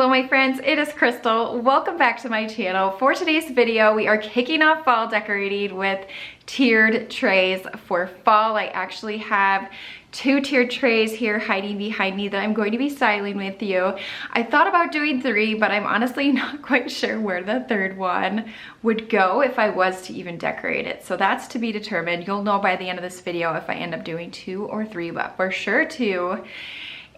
Hello my friends, it is Crystal. Welcome back to my channel. For today's video, we are kicking off fall decorating with tiered trays for fall. I actually have 2 tiered trays here hiding behind me that I'm going to be styling with you. I thought about doing 3, but I'm honestly not quite sure where the 3rd one would go if I was to even decorate it. So that's to be determined. You'll know by the end of this video if I end up doing 2 or 3, but for sure 2.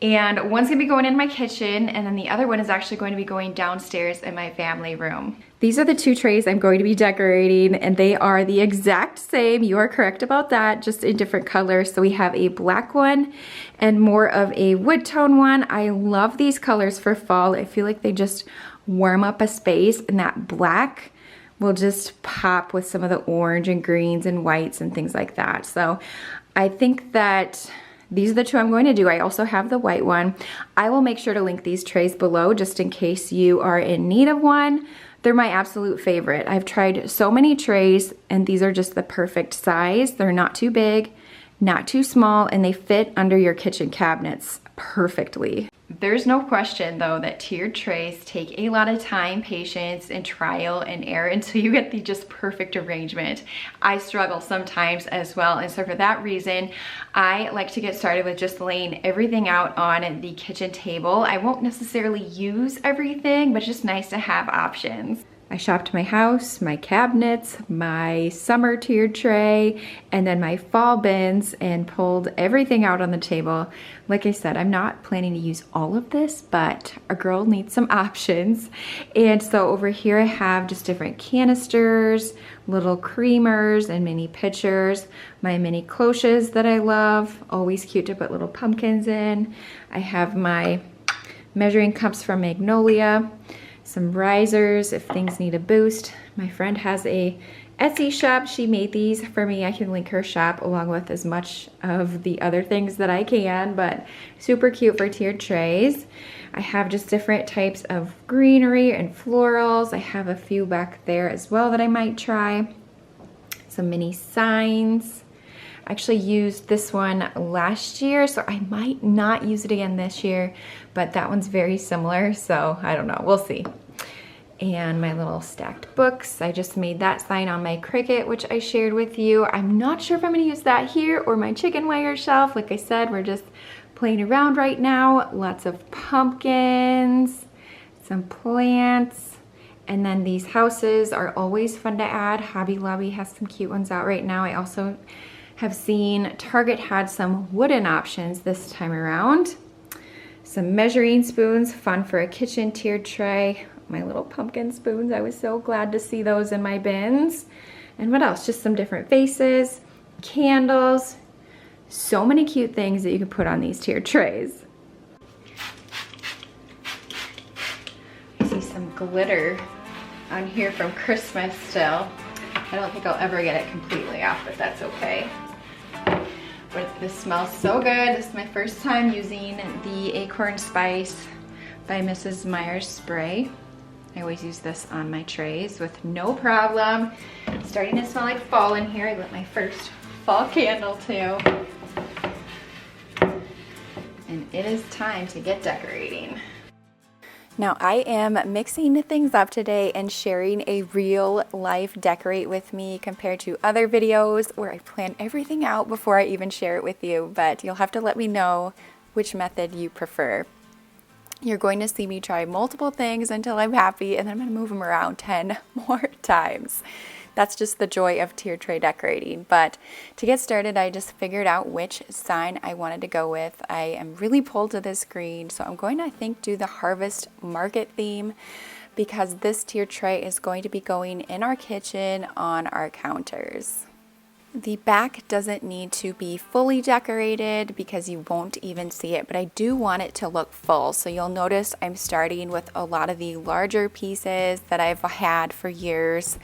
And one's gonna be going in my kitchen, and then the other one is actually going to be going downstairs in my family room. These are the 2 trays I'm going to be decorating, and they are the exact same. You are correct about that, just in different colors. So we have a black one and more of a wood tone one. I love these colors for fall. I feel like they just warm up a space, and that black will just pop with some of the orange and greens and whites and things like that. So I think that these are the 2 I'm going to do. I also have the white one. I will make sure to link these trays below just in case you are in need of one. They're my absolute favorite. I've tried so many trays and these are just the perfect size. They're not too big, not too small, and they fit under your kitchen cabinets perfectly. There's no question though that tiered trays take a lot of time, patience, and trial and error until you get the just perfect arrangement. I struggle sometimes as well, and so for that reason, I like to get started with just laying everything out on the kitchen table. I won't necessarily use everything, but it's just nice to have options. I shopped my house, my cabinets, my summer tiered tray, and then my fall bins and pulled everything out on the table. Like I said, I'm not planning to use all of this, but a girl needs some options. And so over here I have just different canisters, little creamers and mini pitchers, my mini cloches that I love, always cute to put little pumpkins in. I have my measuring cups from Magnolia, some risers if things need a boost. My friend has a Etsy shop. She made these for me. I can link her shop along with as much of the other things that I can, but super cute for tiered trays. I have just different types of greenery and florals. I have a few back there as well that I might try. Some mini signs. I actually used this one last year, so I might not use it again this year, but that one's very similar, so I don't know, we'll see. And my little stacked books. I just made that sign on my Cricut, which I shared with you. I'm not sure if I'm gonna use that here or my chicken wire shelf. Like I said, we're just playing around right now. Lots of pumpkins, some plants. And then these houses are always fun to add. Hobby Lobby has some cute ones out right now. I also have seen Target had some wooden options this time around. Some measuring spoons, fun for a kitchen tiered tray. My little pumpkin spoons, I was so glad to see those in my bins. And what else? Just some different vases, candles. So many cute things that you can put on these tiered trays. I see some glitter on here from Christmas still. I don't think I'll ever get it completely off, but that's okay. But this smells so good. This is my first time using the Acorn Spice by Mrs. Meyer's spray. I always use this on my trays with no problem. It's starting to smell like fall in here. I lit my first fall candle too. And it is time to get decorating. Now I am mixing things up today and sharing a real life decorate with me compared to other videos where I plan everything out before I even share it with you, but you'll have to let me know which method you prefer. You're going to see me try multiple things until I'm happy, and then I'm going to move them around 10 more times. That's just the joy of tiered tray decorating. But to get started, I just figured out which sign I wanted to go with. I am really pulled to this green, so I'm going to, I think, do the Harvest Market theme because this tiered tray is going to be going in our kitchen on our counters. The back doesn't need to be fully decorated because you won't even see it, but I do want it to look full. So you'll notice I'm starting with a lot of the larger pieces that I've had for years.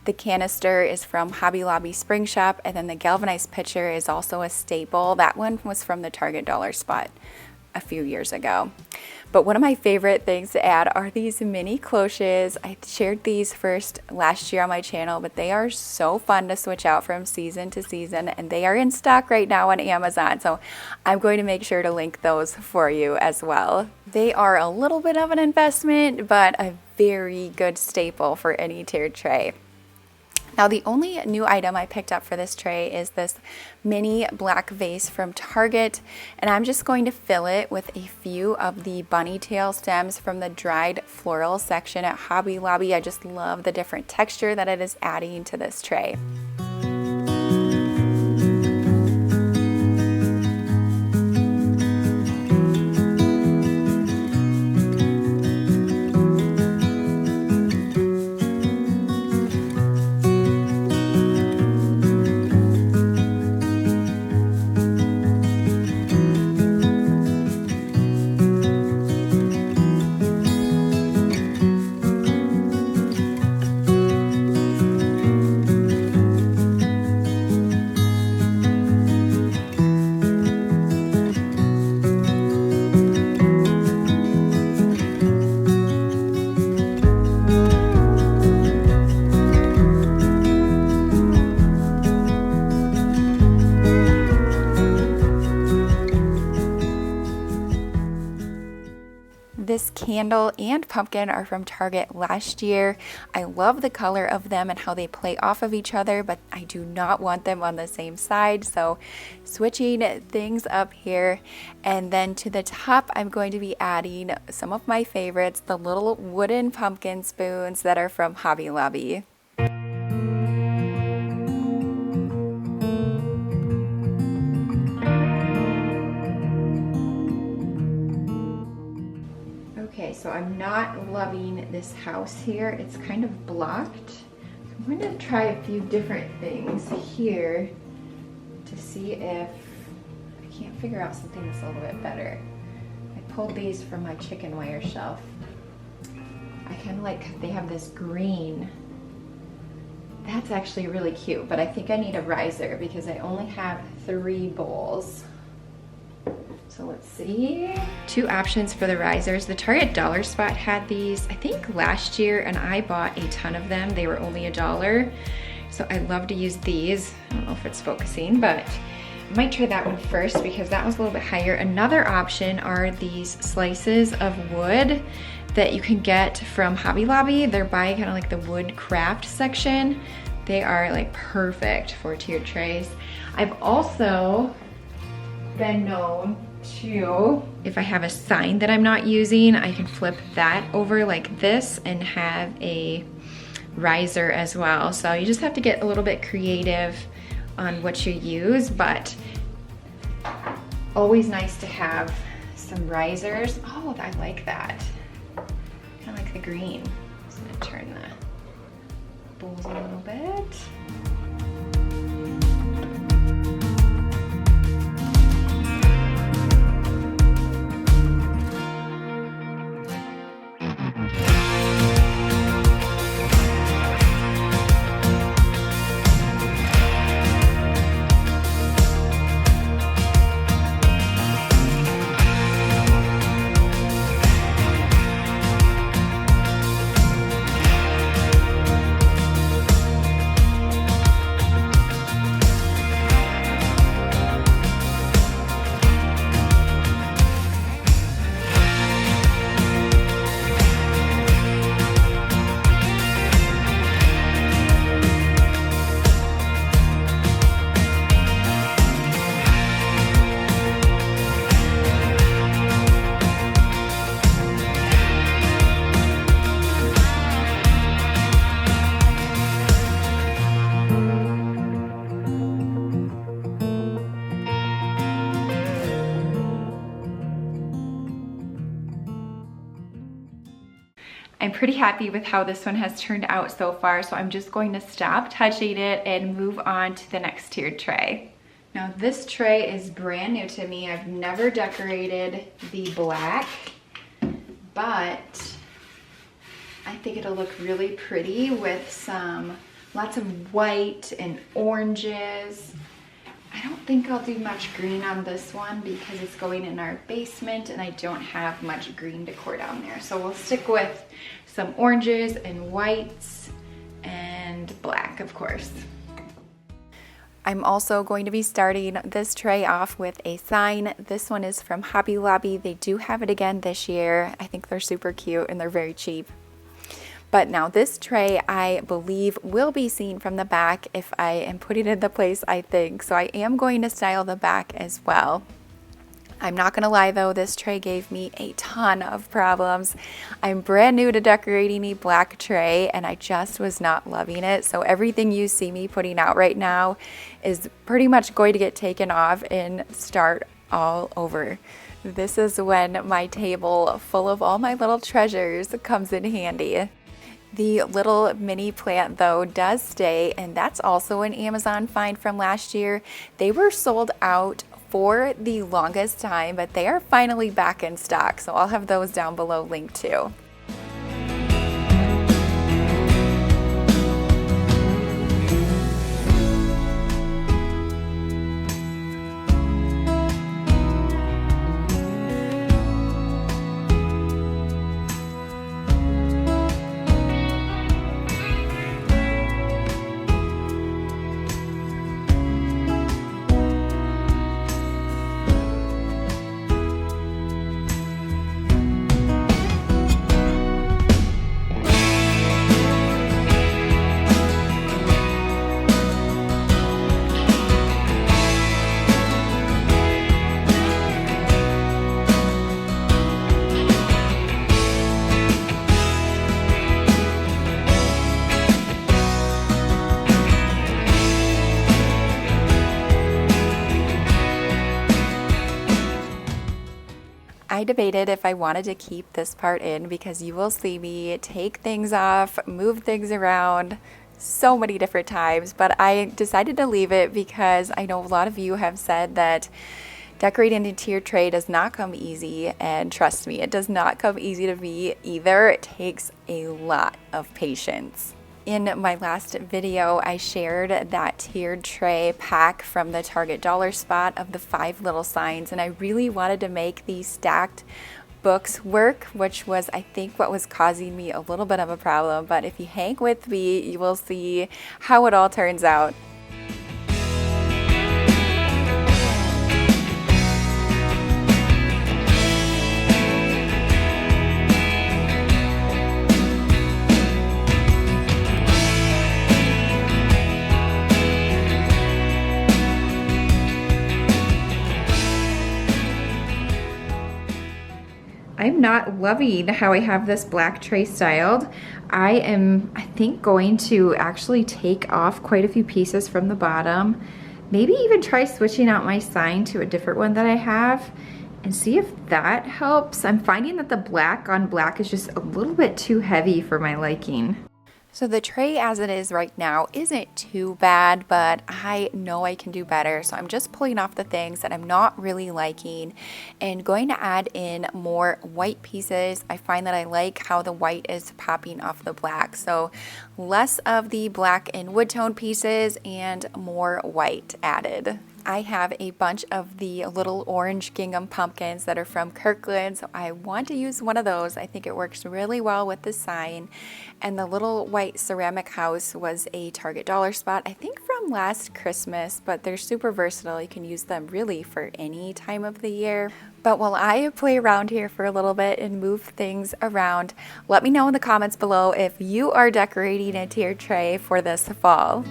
The canister is from Hobby Lobby Spring Shop, and then the galvanized pitcher is also a staple. That one was from the Target Dollar Spot. a few years ago. But one of my favorite things to add are these mini cloches. I shared these first last year on my channel, but they are so fun to switch out from season to season, and they are in stock right now on Amazon. So I'm going to make sure to link those for you as well. They are a little bit of an investment, but a very good staple for any tiered tray. Now, the only new item I picked up for this tray is this mini black vase from Target, and I'm just going to fill it with a few of the bunny tail stems from the dried floral section at Hobby Lobby. I just love the different texture that it is adding to this tray. This candle and pumpkin are from Target last year. I love the color of them and how they play off of each other, but I do not want them on the same side, so switching things up here. And then to the top, I'm going to be adding some of my favorites, the little wooden pumpkin spoons that are from Hobby Lobby. Okay, so I'm not loving this house here. It's kind of blocked. I'm going to try a few different things here to see if I can't figure out something that's a little bit better. I pulled these from my chicken wire shelf. I kind of like, they have this green. That's actually really cute, but I think I need a riser because I only have 3 bowls. So let's see. 2 options for the risers. The Target Dollar Spot had these, I think last year, and I bought a ton of them. They were only $1. So I love to use these. I don't know if it's focusing, but I might try that one first because that was a little bit higher. Another option are these slices of wood that you can get from Hobby Lobby. They're by kind of like the wood craft section. They are like perfect for tiered trays. I've also been known to, if I have a sign that I'm not using, I can flip that over like this and have a riser as well. So you just have to get a little bit creative on what you use, but always nice to have some risers. Oh, I like that. I like the green. I'm just gonna turn the bowls a little bit. I'm pretty happy with how this one has turned out so far, so I'm just going to stop touching it and move on to the next tiered tray. Now this tray is brand new to me. I've never decorated the black, but I think it'll look really pretty with lots of white and oranges. I don't think I'll do much green on this one because it's going in our basement and I don't have much green decor down there. So we'll stick with some oranges and whites and black, of course. I'm also going to be starting this tray off with a sign. This one is from Hobby Lobby. They do have it again this year. I think they're super cute and they're very cheap. But now this tray, I believe, will be seen from the back if I am putting it in the place I think. So I am going to style the back as well. I'm not gonna lie though, this tray gave me a ton of problems. I'm brand new to decorating a black tray and I just was not loving it. So everything you see me putting out right now is pretty much going to get taken off and start all over. This is when my table full of all my little treasures comes in handy. The little mini plant though does stay, and that's also an Amazon find from last year. They were sold out for the longest time, but they are finally back in stock. So I'll have those down below linked too. I debated if I wanted to keep this part in because you will see me take things off, move things around so many different times, but I decided to leave it because I know a lot of you have said that decorating a tiered tray does not come easy, and trust me, it does not come easy to me either. It takes a lot of patience. In my last video, I shared that tiered tray pack from the Target dollar spot of the 5 little signs, and I really wanted to make these stacked books work, which was, I think, what was causing me a little bit of a problem. But if you hang with me, you will see how it all turns out. I'm not loving how I have this black tray styled. I think, going to actually take off quite a few pieces from the bottom. Maybe even try switching out my sign to a different one that I have and see if that helps. I'm finding that the black on black is just a little bit too heavy for my liking. So the tray as it is right now isn't too bad, but I know I can do better. So I'm just pulling off the things that I'm not really liking and going to add in more white pieces. I find that I like how the white is popping off the black. So less of the black and wood tone pieces and more white added. I have a bunch of the little orange gingham pumpkins that are from Kirkland, so I want to use one of those. I think it works really well with the sign. And the little white ceramic house was a Target dollar spot, I think from last Christmas, but they're super versatile. You can use them really for any time of the year. But while I play around here for a little bit and move things around, let me know in the comments below if you are decorating a tiered tray for this fall.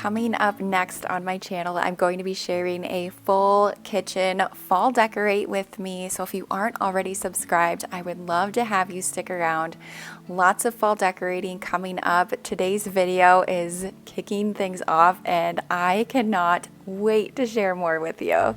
coming up next on my channel, I'm going to be sharing a full kitchen fall decorate with me. So if you aren't already subscribed, I would love to have you stick around. Lots of fall decorating coming up. Today's video is kicking things off, and I cannot wait to share more with you.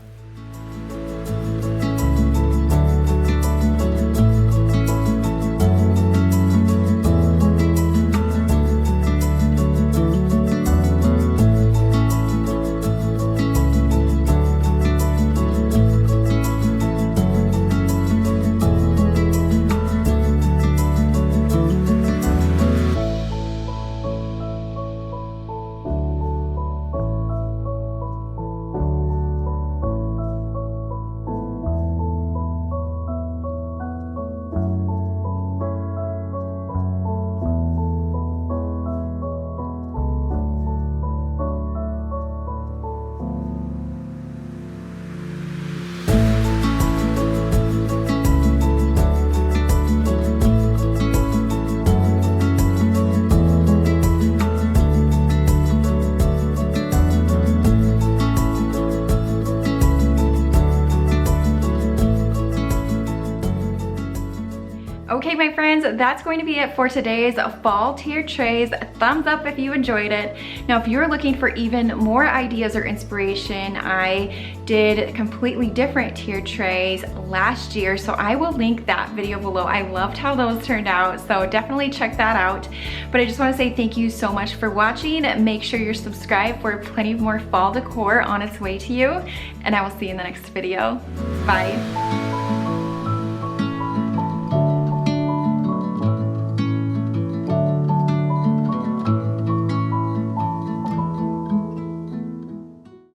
Okay, my friends, that's going to be it for today's fall tiered trays. Thumbs up if you enjoyed it. Now, if you're looking for even more ideas or inspiration, I did completely different tiered trays last year, so I will link that video below. I loved how those turned out, so definitely check that out. But I just want to say thank you so much for watching. Make sure you're subscribed for plenty more fall decor on its way to you, and I will see you in the next video. Bye.